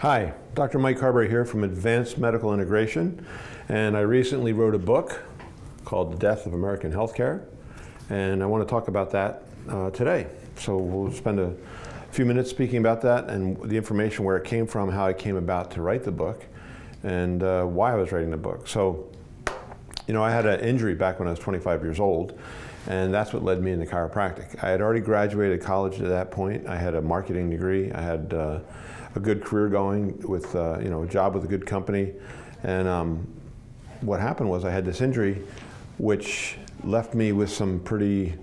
Hi, Dr. Mike Carberry here from Advanced Medical Integration, and I recently wrote a book called The Death of American Healthcare, and I want to talk about that today. So we'll spend a few minutes speaking about that and the information, where it came from, how I came about to write the book, and why I was writing the book. So, I had an injury back when I was 25 years old, and that's what led me into chiropractic. I had already graduated college at that point. I had a marketing degree. I had a good career going with a job with a good company, and what happened was I had this injury which left me with some pretty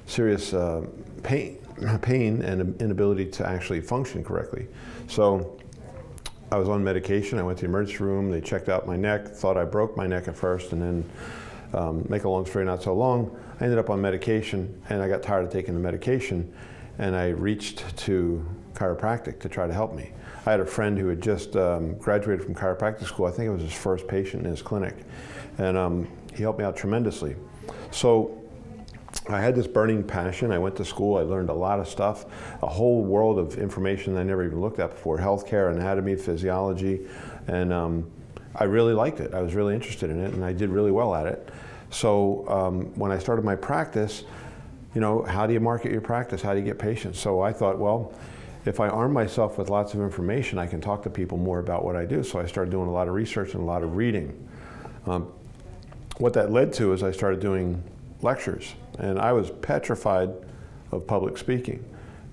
serious pain and inability to actually function correctly. So I was on medication. I went to the emergency room. They checked out my neck, thought I broke my neck at first, and then make a long story not so long, I ended up on medication, and I got tired of taking the medication, and I reached to chiropractic to try to help me. I had a friend who had just graduated from chiropractic school. I think it was his first patient in his clinic, and he helped me out tremendously. So I had this burning passion. I went to school. I learned a lot of stuff, a whole world of information I never even looked at before, healthcare, anatomy, physiology, and I really liked it. I was really interested in it, and I did really well at it. So when I started my practice, how do you market your practice? How do you get patients? So I thought, well, if I arm myself with lots of information, I can talk to people more about what I do. So I started doing a lot of research and a lot of reading. What that led to is I started doing lectures, and I was petrified of public speaking,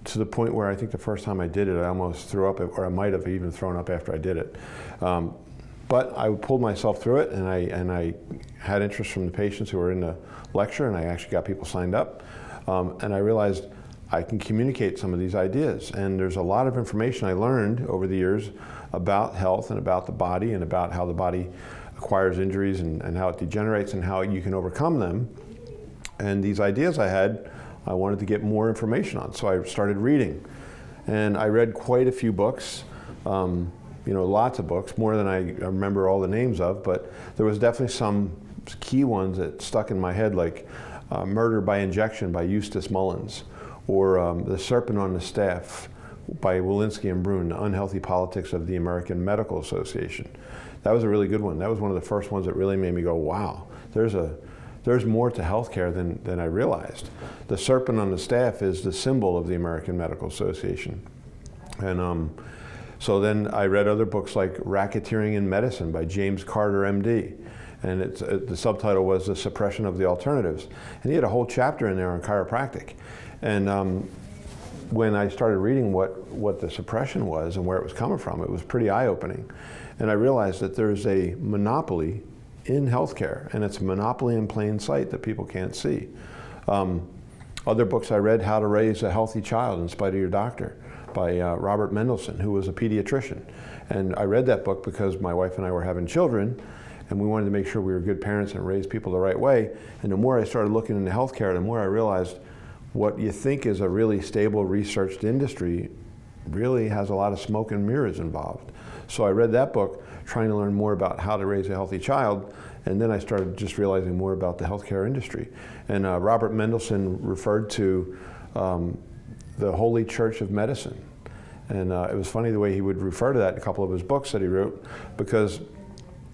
to the point where I think the first time I did it, I almost threw up, or I might have even thrown up after I did it. But I pulled myself through it, and I had interest from the patients who were in the lecture, and I actually got people signed up. And I realized I can communicate some of these ideas. And there's a lot of information I learned over the years about health and about the body and about how the body acquires injuries and how it degenerates and how you can overcome them. And these ideas I had, I wanted to get more information on. So I started reading. And I read quite a few books. Lots of books, more than I remember all the names of, but there was definitely some key ones that stuck in my head, like Murder by Injection by Eustace Mullins, or The Serpent on the Staff by Walensky and Brune, The Unhealthy Politics of the American Medical Association. That was a really good one. That was one of the first ones that really made me go, wow, there's more to healthcare than I realized. The serpent on the staff is the symbol of the American Medical Association. And so then I read other books like Racketeering in Medicine by James Carter, MD. And the subtitle was The Suppression of the Alternatives. And he had a whole chapter in there on chiropractic. And when I started reading what the suppression was and where it was coming from, it was pretty eye-opening. And I realized that there's a monopoly in healthcare, and it's a monopoly in plain sight that people can't see. Other books I read, How to Raise a Healthy Child in Spite of Your Doctor by Robert Mendelsohn, who was a pediatrician. And I read that book because my wife and I were having children, and we wanted to make sure we were good parents and raise people the right way. And the more I started looking into healthcare, the more I realized what you think is a really stable, researched industry really has a lot of smoke and mirrors involved. So I read that book, trying to learn more about how to raise a healthy child, and then I started just realizing more about the healthcare industry. And Robert Mendelsohn referred to the Holy Church of Medicine. And it was funny the way he would refer to that in a couple of his books that he wrote, because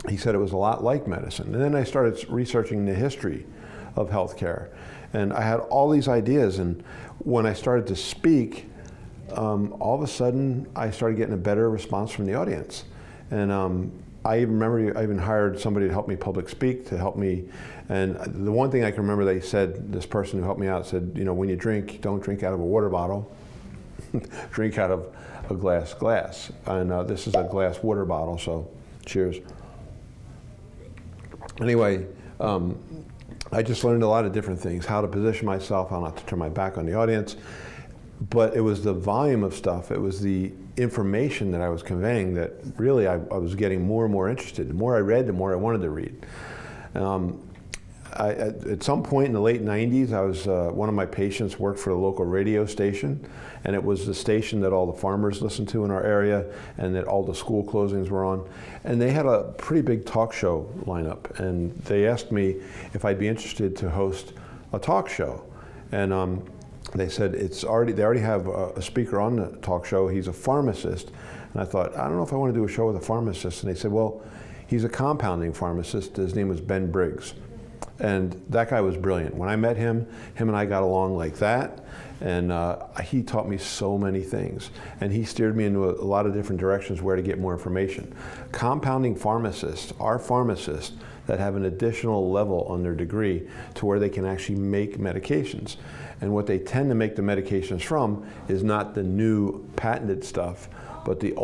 he said it was a lot like medicine. And then I started researching the history of healthcare. And I had all these ideas, and when I started to speak, all of a sudden I started getting a better response from the audience. And I even remember I even hired somebody to help me public speak, to help me. And the one thing I can remember they said, this person who helped me out said, when you drink, don't drink out of a water bottle, drink out of a glass. And this is a glass water bottle, so cheers. Anyway, I just learned a lot of different things, how to position myself, how not to turn my back on the audience. But it was the volume of stuff, it was the information that I was conveying that really I was getting more and more interested. The more I read, the more I wanted to read. At some point in the late 90s, I was one of my patients worked for a local radio station, and it was the station that all the farmers listened to in our area and that all the school closings were on. And they had a pretty big talk show lineup, and they asked me if I'd be interested to host a talk show. And they said they already have a speaker on the talk show. He's a pharmacist. And I thought, I don't know if I want to do a show with a pharmacist. And they said, well, he's a compounding pharmacist. His name was Ben Briggs. And that guy was brilliant. When I met him and I got along like that. And he taught me so many things. And he steered me into a lot of different directions where to get more information. Compounding pharmacists are pharmacists that have an additional level on their degree to where they can actually make medications. And what they tend to make the medications from is not the new patented stuff, but the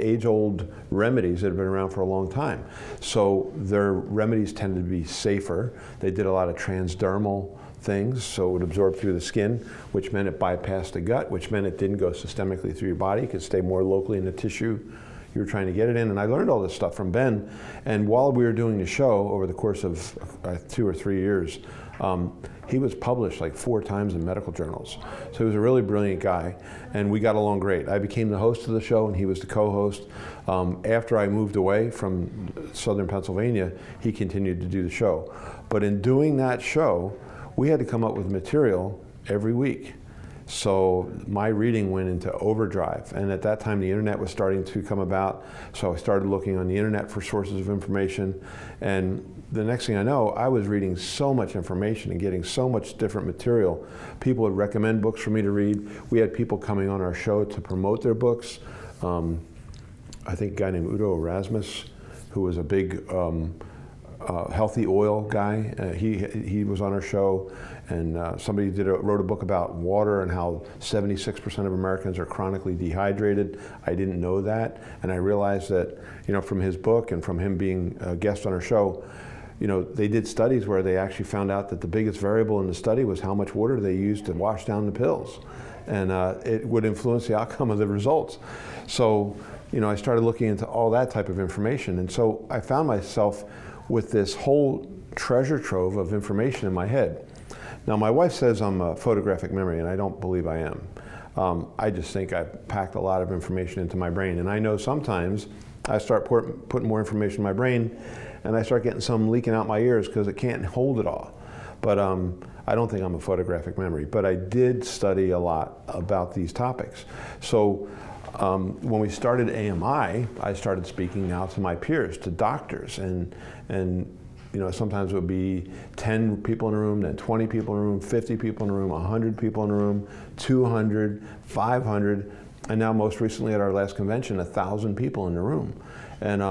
age-old remedies that have been around for a long time. So their remedies tend to be safer. They did a lot of transdermal things, so it would absorb through the skin, which meant it bypassed the gut, which meant it didn't go systemically through your body. It could stay more locally in the tissue you were trying to get it in. And I learned all this stuff from Ben. And while we were doing the show over the course of 2 or 3 years, he was published like 4 times in medical journals. So he was a really brilliant guy, and we got along great. I became the host of the show, and he was the co-host. After I moved away from southern Pennsylvania, he continued to do the show. But in doing that show, we had to come up with material every week. So my reading went into overdrive, and at that time the internet was starting to come about, so I started looking on the internet for sources of information, and the next thing I know, I was reading so much information and getting so much different material. People would recommend books for me to read. We had people coming on our show to promote their books. I think a guy named Udo Erasmus, who was a big healthy oil guy. He was on our show, and somebody wrote a book about water and how 76% of Americans are chronically dehydrated. I didn't know that, and I realized that, from his book and from him being a guest on our show, they did studies where they actually found out that the biggest variable in the study was how much water they used to wash down the pills, and it would influence the outcome of the results. So, I started looking into all that type of information, and so I found myself with this whole treasure trove of information in my head. Now, my wife says I'm a photographic memory, and I don't believe I am. I just think I've packed a lot of information into my brain, and I know sometimes I start putting more information in my brain, and I start getting some leaking out my ears because it can't hold it all. But I don't think I'm a photographic memory, but I did study a lot about these topics. So when we started AMI, I started speaking out to my peers, to doctors, and sometimes it would be 10 people in a room, then 20 people in a room, 50 people in a room, 100 people in a room, 200, 500, and now most recently at our last convention, 1,000 people in the room. And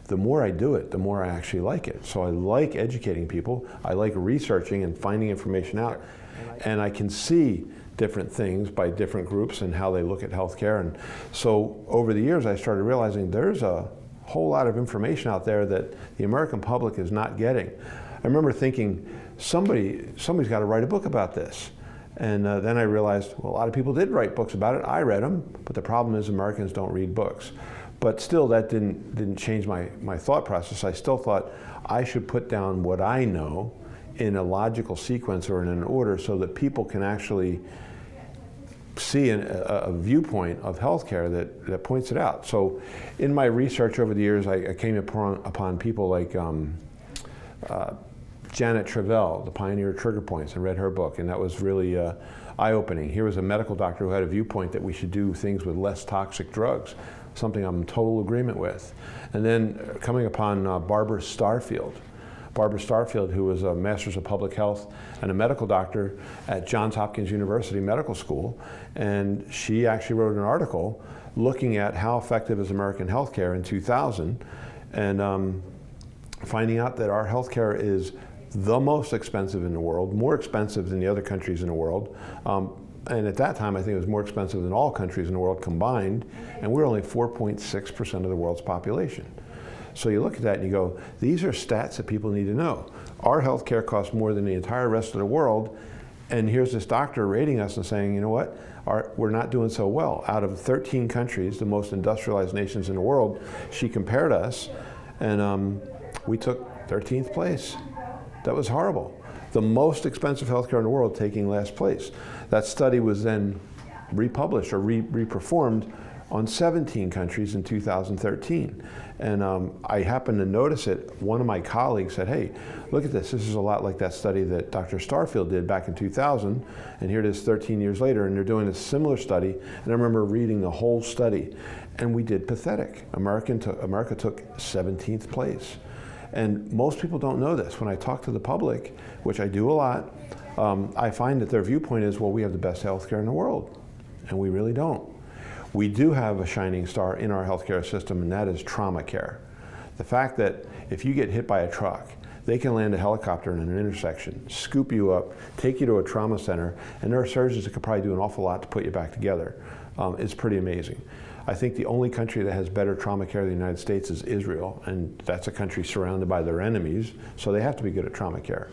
the more I do it, the more I actually like it. So I like educating people. I like researching and finding information out. And I can see different things by different groups and how they look at healthcare. And so over the years, I started realizing there's a whole lot of information out there that the American public is not getting. I remember thinking, somebody's got to write a book about this. And then I realized, well, a lot of people did write books about it. I read them, but the problem is Americans don't read books. But still, that didn't change my thought process. I still thought I should put down what I know in a logical sequence or in an order so that people can actually see a viewpoint of healthcare that points it out. So in my research over the years, I came upon people like Janet Travell, the pioneer of trigger points, and read her book, and that was really eye-opening. Here was a medical doctor who had a viewpoint that we should do things with less toxic drugs, something I'm in total agreement with. And then coming upon Barbara Starfield. Barbara Starfield, who was a master's of public health and a medical doctor at Johns Hopkins University Medical School, and she actually wrote an article looking at how effective is American healthcare in 2000, and finding out that our healthcare is the most expensive in the world, more expensive than the other countries in the world. And at that time, I think it was more expensive than all countries in the world combined, and we're only 4.6% of the world's population. So you look at that and you go, these are stats that people need to know. Our healthcare costs more than the entire rest of the world, and here's this doctor rating us and saying, you know what, we're not doing so well. Out of 13 countries, the most industrialized nations in the world, she compared us, and we took 13th place. That was horrible. The most expensive healthcare in the world taking last place. That study was then republished or reperformed on 17 countries in 2013. And I happened to notice it. One of my colleagues said, hey, look at this. This is a lot like that study that Dr. Starfield did back in 2000. And here it is 13 years later, and they're doing a similar study. And I remember reading the whole study. And we did pathetic. America took 17th place. And most people don't know this. When I talk to the public, which I do a lot, I find that their viewpoint is, well, we have the best healthcare in the world. And we really don't. We do have a shining star in our healthcare system, and that is trauma care. The fact that if you get hit by a truck, they can land a helicopter in an intersection, scoop you up, take you to a trauma center, and there are surgeons that could probably do an awful lot to put you back together. It's pretty amazing. I think the only country that has better trauma care than the United States is Israel, and that's a country surrounded by their enemies, so they have to be good at trauma care.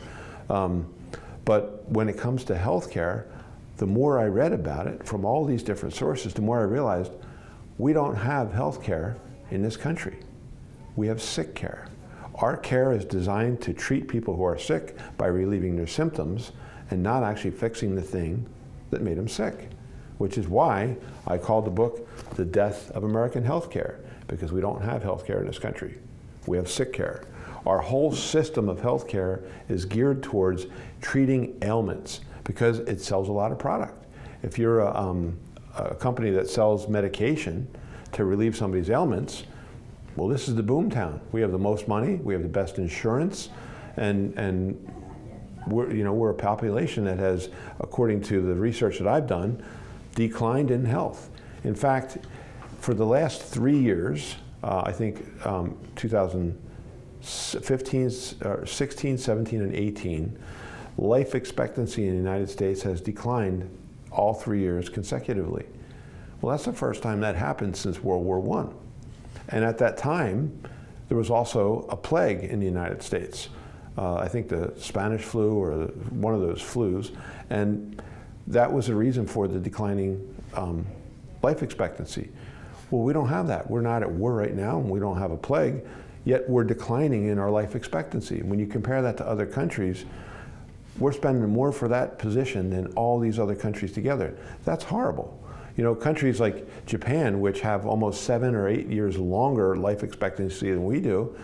But when it comes to healthcare, the more I read about it from all these different sources, the more I realized we don't have health care in this country. We have sick care. Our care is designed to treat people who are sick by relieving their symptoms and not actually fixing the thing that made them sick, which is why I called the book The Death of American Healthcare, because we don't have health care in this country. We have sick care. Our whole system of health care is geared towards treating ailments, because it sells a lot of product. If you're a company that sells medication to relieve somebody's ailments, well, this is the boom town. We have the most money, we have the best insurance, and we're a population that has, according to the research that I've done, declined in health. In fact, for the last 3 years, I think 2015, 16, 17, and 18, life expectancy in the United States has declined all 3 years consecutively. Well, that's the first time that happened since World War I. And at that time, there was also a plague in the United States. I think the Spanish flu or one of those flus, and that was the reason for the declining life expectancy. Well, we don't have that. We're not at war right now, and we don't have a plague, yet we're declining in our life expectancy. When you compare that to other countries, we're spending more for that position than all these other countries together. That's horrible. You know, countries like Japan, which have almost 7 or 8 years longer life expectancy than we do,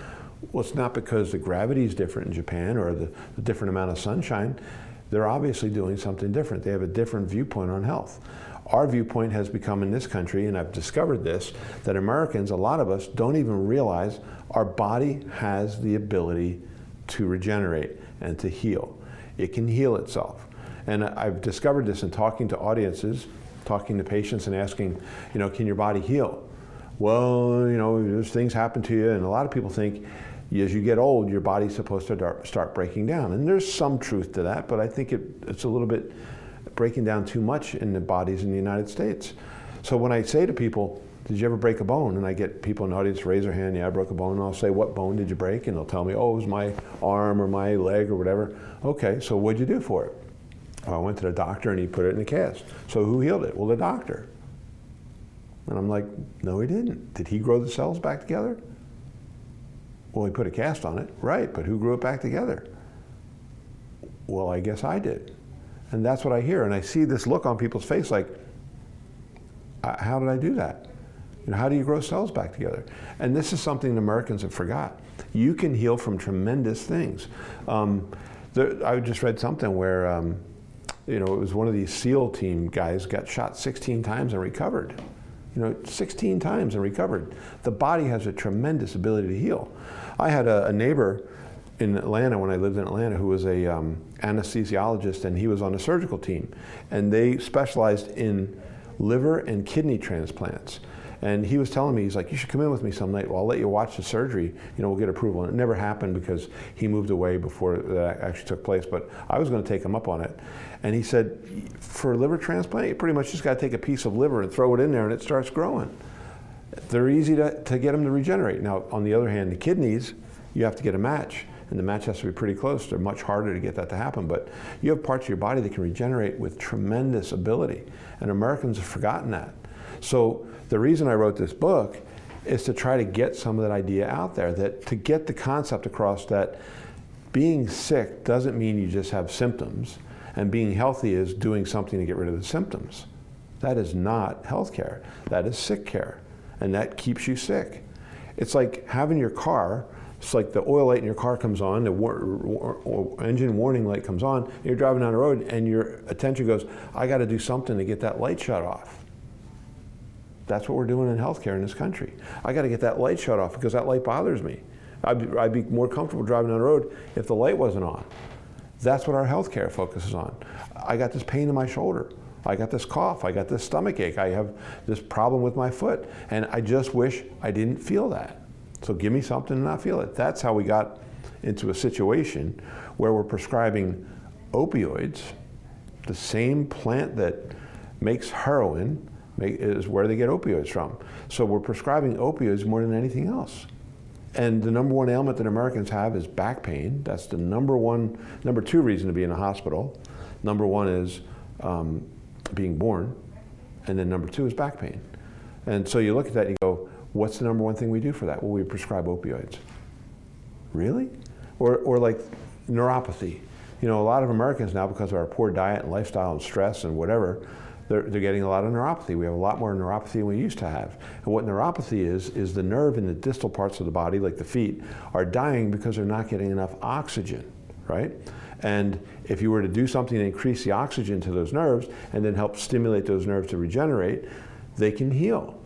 well, it's not because the gravity is different in Japan or the different amount of sunshine. They're obviously doing something different. They have a different viewpoint on health. Our viewpoint has become in this country, and I've discovered this, that Americans, a lot of us, don't even realize our body has the ability to regenerate and to heal. It can heal itself. And I've discovered this in talking to audiences, talking to patients and asking, can your body heal? Well, there's things happen to you, and a lot of people think as you get old, your body's supposed to start breaking down. And there's some truth to that, but I think it's a little bit breaking down too much in the bodies in the United States. So when I say to people, did you ever break a bone? And I get people in the audience raise their hand, yeah, I broke a bone. And I'll say, what bone did you break? And they'll tell me, oh, it was my arm or my leg or whatever. Okay, so what'd you do for it? Well, I went to the doctor and he put it in a cast. So who healed it? Well, the doctor. And I'm like, no, he didn't. Did he grow the cells back together? Well, he put a cast on it. Right, but who grew it back together? Well, I guess I did. And that's what I hear. And I see this look on people's face like, how did I do that? How do you grow cells back together? And this is something the Americans have forgot. You can heal from tremendous things. I just read something where, it was one of these SEAL team guys got shot 16 times and recovered. 16 times and recovered. The body has a tremendous ability to heal. I had a neighbor in Atlanta when I lived in Atlanta who was a anesthesiologist, and he was on a surgical team. And they specialized in liver and kidney transplants. And he was telling me, he's like, you should come in with me some night. Well, I'll let you watch the surgery. We'll get approval. And it never happened because he moved away before that actually took place. But I was going to take him up on it. And he said, for a liver transplant, you pretty much just got to take a piece of liver and throw it in there and it starts growing. They're easy to get them to regenerate. Now, on the other hand, the kidneys, you have to get a match. And the match has to be pretty close. They're much harder to get that to happen. But you have parts of your body that can regenerate with tremendous ability. And Americans have forgotten that. So the reason I wrote this book is to try to get some of that idea out there, that to get the concept across that being sick doesn't mean you just have symptoms, and being healthy is doing something to get rid of the symptoms. That is not health care. That is sick care. And that keeps you sick. It's like having your car, it's like the oil light in your car comes on, the engine warning light comes on, and you're driving down the road and your attention goes, I got to do something to get that light shut off. That's what we're doing in healthcare in this country. I got to get that light shut off because that light bothers me. I'd be more comfortable driving down the road if the light wasn't on. That's what our healthcare focuses on. I got this pain in my shoulder. I got this cough. I got this stomach ache. I have this problem with my foot. And I just wish I didn't feel that. So give me something to not feel it. That's how we got into a situation where we're prescribing opioids. The same plant that makes heroin is where they get opioids from. So we're prescribing opioids more than anything else. And the number one ailment that Americans have is back pain. That's the number two reason to be in a hospital. Number one is being born, and then number two is back pain. And so you look at that and you go, what's the number one thing we do for that? Well, we prescribe opioids. Really? Or like neuropathy. You know, a lot of Americans now, because of our poor diet and lifestyle and stress and whatever, they're getting a lot of neuropathy. We have a lot more neuropathy than we used to have. And what neuropathy is the nerve in the distal parts of the body, like the feet, are dying because they're not getting enough oxygen, right? And if you were to do something to increase the oxygen to those nerves and then help stimulate those nerves to regenerate, they can heal.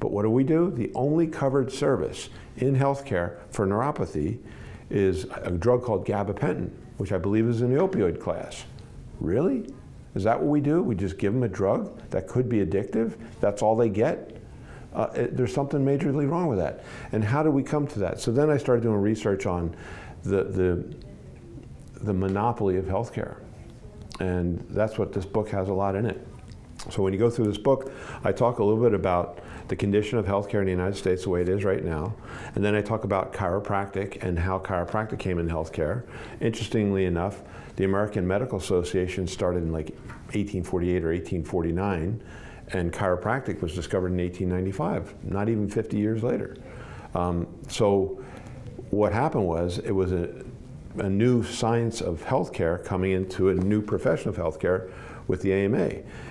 But what do? The only covered service in healthcare for neuropathy is a drug called gabapentin, which I believe is in the opioid class. Really? Is that what we do? We just give them a drug that could be addictive? That's all they get? There's something majorly wrong with that. And how do we come to that? So then I started doing research on the monopoly of healthcare. And that's what this book has a lot in it. So when you go through this book, I talk a little bit about the condition of healthcare in the United States the way it is right now. And then I talk about chiropractic and how chiropractic came in healthcare. Interestingly enough, the American Medical Association started in like 1848 or 1849, and chiropractic was discovered in 1895, not even 50 years later. So what happened was, it was a new science of healthcare coming into a new profession of healthcare with the AMA.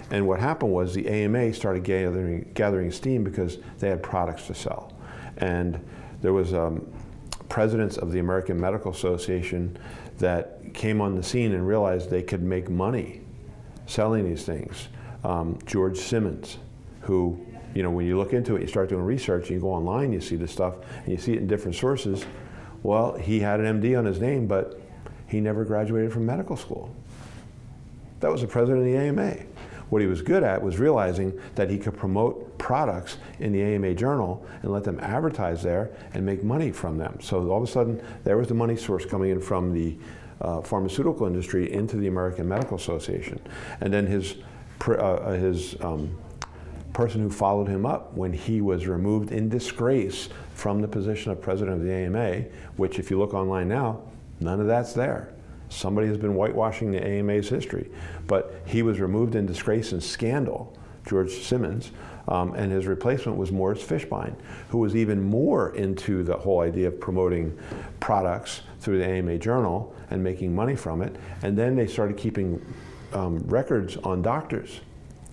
And what happened was the AMA started gathering steam because they had products to sell. And there was presidents of the American Medical Association that came on the scene and realized they could make money selling these things. George Simmons, who, you know, when you look into it, you start doing research, you go online, you see this stuff, and you see it in different sources. Well, he had an MD on his name, but he never graduated from medical school. That was the president of the AMA. What he was good at was realizing that he could promote products in the AMA journal and let them advertise there and make money from them. So all of a sudden, there was the money source coming in from the pharmaceutical industry into the American Medical Association. And then his person who followed him up when he was removed in disgrace from the position of president of the AMA, which if you look online now, none of that's there. Somebody has been whitewashing the AMA's history. But he was removed in disgrace and scandal, George Simmons, and his replacement was Morris Fishbein, who was even more into the whole idea of promoting products through the AMA journal and making money from it. And then they started keeping records on doctors.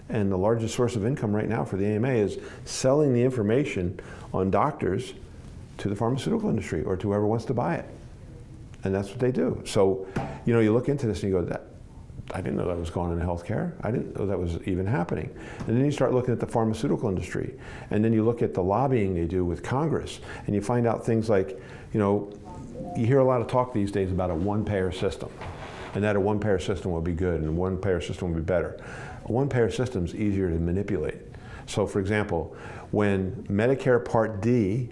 And the largest source of income right now for the AMA is selling the information on doctors to the pharmaceutical industry or to whoever wants to buy it. And that's what they do. So, you know, you look into this and you go, I didn't know that was going on in healthcare. I didn't know that was even happening. And then you start looking at the pharmaceutical industry. And then you look at the lobbying they do with Congress. And you find out things like, you know, you hear a lot of talk these days about a one-payer system. And that a one-payer system will be good and a one-payer system will be better. A one-payer system is easier to manipulate. So for example, when Medicare Part D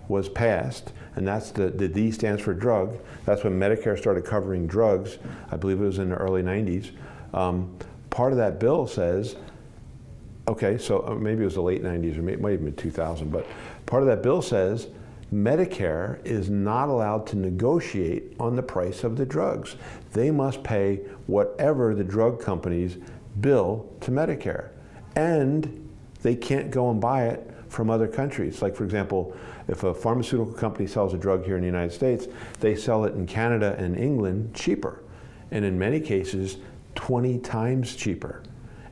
was passed, and that's the D stands for drug, that's when Medicare started covering drugs, I believe it was in the early 90s. Part of that bill says, okay, so maybe it was the late 90s, or it might have been 2000, but part of that bill says Medicare is not allowed to negotiate on the price of the drugs. They must pay whatever the drug companies bill to Medicare. And they can't go and buy it from other countries. Like for example, if a pharmaceutical company sells a drug here in the United States, they sell it in Canada and England cheaper. And in many cases, 20 times cheaper.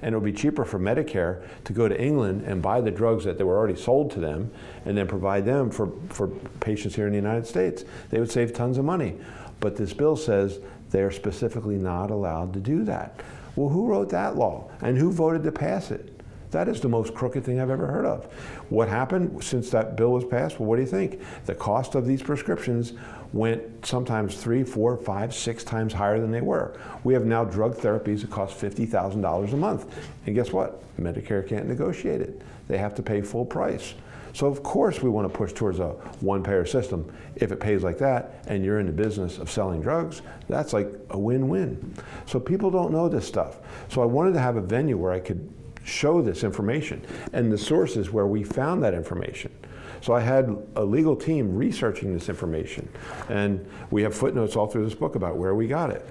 and it would be cheaper for Medicare to go to England and buy the drugs that they were already sold to them and then provide them for patients here in the United States. They would save tons of money. But this bill says they're specifically not allowed to do that. Well, who wrote that law and who voted to pass it? That is the most crooked thing I've ever heard of. What happened since that bill was passed? Well, what do you think? The cost of these prescriptions went sometimes 3, 4, 5, 6 times higher than they were. We have now drug therapies that cost $50,000 a month. And guess what? Medicare can't negotiate it. They have to pay full price. So of course we want to push towards a one-payer system. If it pays like that and you're in the business of selling drugs, that's like a win-win. So people don't know this stuff. So I wanted to have a venue where I could show this information and the sources where we found that information. So I had a legal team researching this information, and we have footnotes all through this book about where we got it.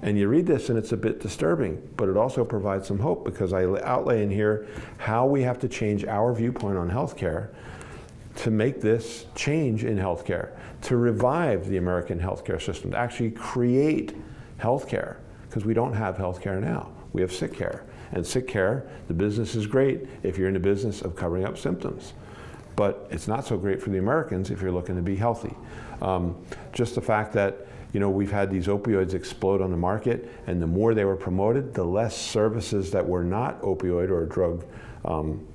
And you read this and it's a bit disturbing, but it also provides some hope because I outlay in here how we have to change our viewpoint on healthcare to make this change in healthcare, to revive the American healthcare system, to actually create healthcare, because we don't have healthcare now. We have sick care. And sick care, the business is great if you're in the business of covering up symptoms. But it's not so great for the Americans if you're looking to be healthy. Just the fact that we've had these opioids explode on the market, and the more they were promoted, the less services that were not opioid or drug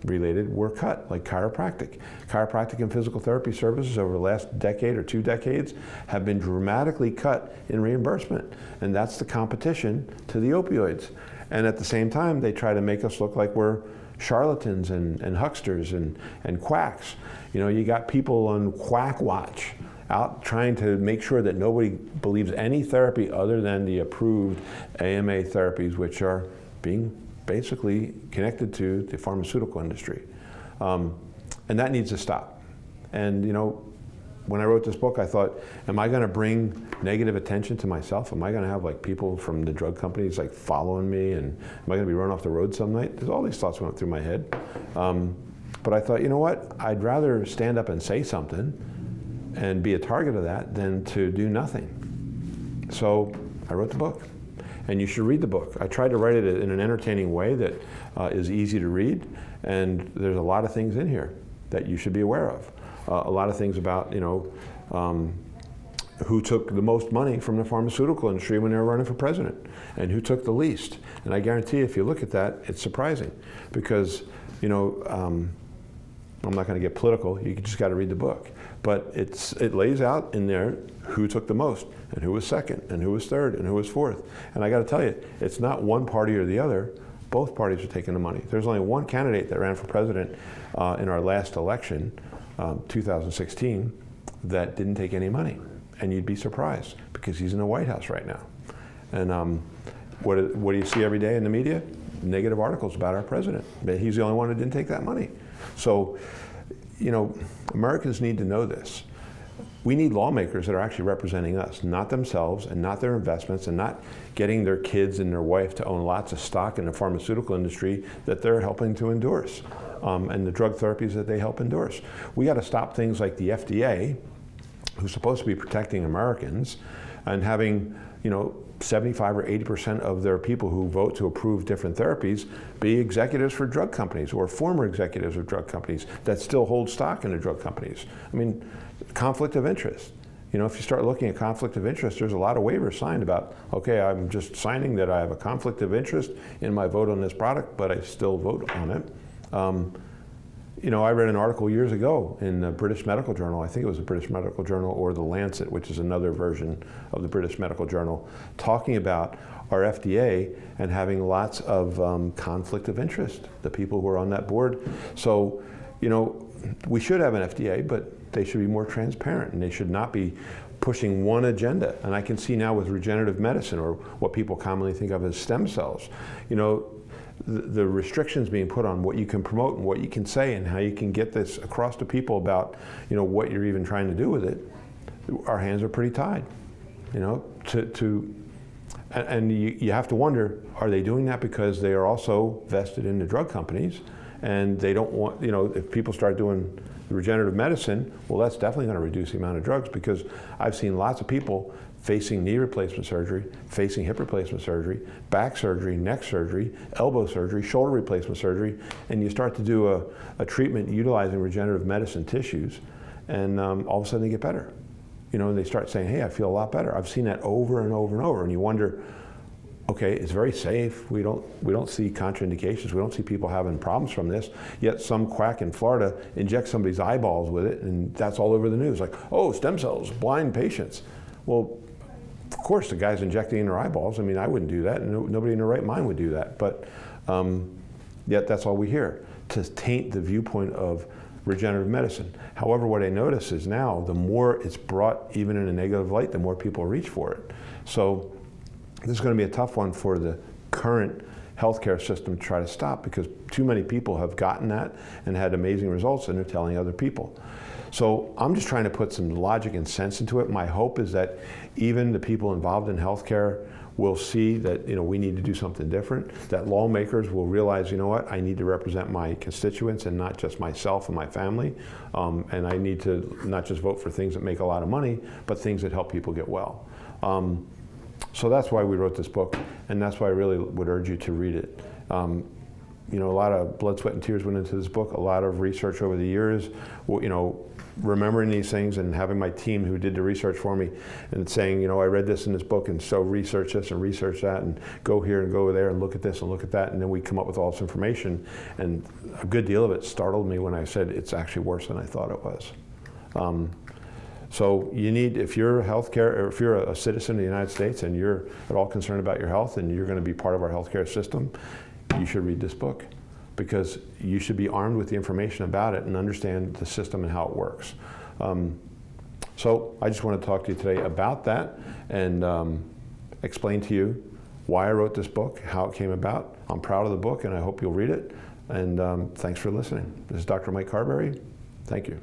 related were cut, like chiropractic. Chiropractic and physical therapy services over the last decade or 2 decades have been dramatically cut in reimbursement, and that's the competition to the opioids. And at the same time, they try to make us look like we're charlatans and hucksters and quacks. You got people on Quack Watch out trying to make sure that nobody believes any therapy other than the approved AMA therapies, which are being basically connected to the pharmaceutical industry. And that needs to stop. And when I wrote this book, I thought, am I going to bring negative attention to myself? Am I going to have people from the drug companies following me? And am I going to be run off the road some night? There's all these thoughts went through my head. But I thought, you know what? I'd rather stand up and say something and be a target of that than to do nothing. So I wrote the book. And you should read the book. I tried to write it in an entertaining way that is easy to read. And there's a lot of things in here that you should be aware of. A lot of things about, who took the most money from the pharmaceutical industry when they were running for president, and who took the least. And I guarantee if you look at that, it's surprising, because, I'm not going to get political. You just got to read the book. But it lays out in there who took the most, and who was second, and who was third, and who was fourth. And I got to tell you, it's not one party or the other. Both parties are taking the money. There's only one candidate that ran for president in our last election, 2016, that didn't take any money. And you'd be surprised, because he's in the White House right now. And what do you see every day in the media? Negative articles about our president. He's the only one that didn't take that money. So, Americans need to know this. We need lawmakers that are actually representing us, not themselves and not their investments, and not getting their kids and their wife to own lots of stock in the pharmaceutical industry that they're helping to endorse, and the drug therapies that they help endorse. We got to stop things like the FDA, who's supposed to be protecting Americans, and having 75 or 80% of their people who vote to approve different therapies be executives for drug companies or former executives of drug companies that still hold stock in the drug companies. I mean, conflict of interest. If you start looking at conflict of interest, there's a lot of waivers signed about, okay, I'm just signing that I have a conflict of interest in my vote on this product, but I still vote on it. I read an article years ago in the British Medical Journal. I think it was the British Medical Journal or the Lancet, which is another version of the British Medical Journal, talking about our FDA and having lots of conflict of interest, the people who are on that board. So, we should have an FDA, but they should be more transparent, and they should not be pushing one agenda. And I can see now with regenerative medicine, or what people commonly think of as stem cells, the restrictions being put on what you can promote and what you can say and how you can get this across to people about, what you're even trying to do with it. Our hands are pretty tied, and you have to wonder, are they doing that because they are also vested in the drug companies, and they don't want, if people start doing the regenerative medicine, well, that's definitely going to reduce the amount of drugs, because I've seen lots of people facing knee replacement surgery, facing hip replacement surgery, back surgery, neck surgery, elbow surgery, shoulder replacement surgery, and you start to do a treatment utilizing regenerative medicine tissues, and all of a sudden they get better. You know, and they start saying, hey, I feel a lot better. I've seen that over and over and over, and you wonder, okay, it's very safe. We don't see contraindications. We don't see people having problems from this. Yet some quack in Florida injects somebody's eyeballs with it, and that's all over the news. Like, oh, stem cells, blind patients. Well, of course, the guy's injecting in their eyeballs. I mean, I wouldn't do that, and nobody in their right mind would do that. But yet that's all we hear, to taint the viewpoint of regenerative medicine. However, what I notice is now, the more it's brought even in a negative light, the more people reach for it. So this is going to be a tough one for the current healthcare system to try to stop, because too many people have gotten that and had amazing results, and they're telling other people. So I'm just trying to put some logic and sense into it. My hope is that even the people involved in healthcare will see that, you know, we need to do something different, that lawmakers will realize, you know what, I need to represent my constituents and not just myself and my family, and I need to not just vote for things that make a lot of money, but things that help people get well. So that's why we wrote this book, and that's why I really would urge you to read it. You know, a lot of blood, sweat, and tears went into this book, a lot of research over the years, you know, remembering these things and having my team who did the research for me and saying, you know, I read this in this book, and so research this and research that, and go here and go there and look at this and look at that, and then we come up with all this information, and a good deal of it startled me when I said it's actually worse than I thought it was. So you need, if you're healthcare, or if you're a citizen of the United States and you're at all concerned about your health and you're going to be part of our healthcare system, you should read this book, because you should be armed with the information about it and understand the system and how it works. So I just want to talk to you today about that and explain to you why I wrote this book, how it came about. I'm proud of the book, and I hope you'll read it. And thanks for listening. This is Dr. Mike Carberry. Thank you.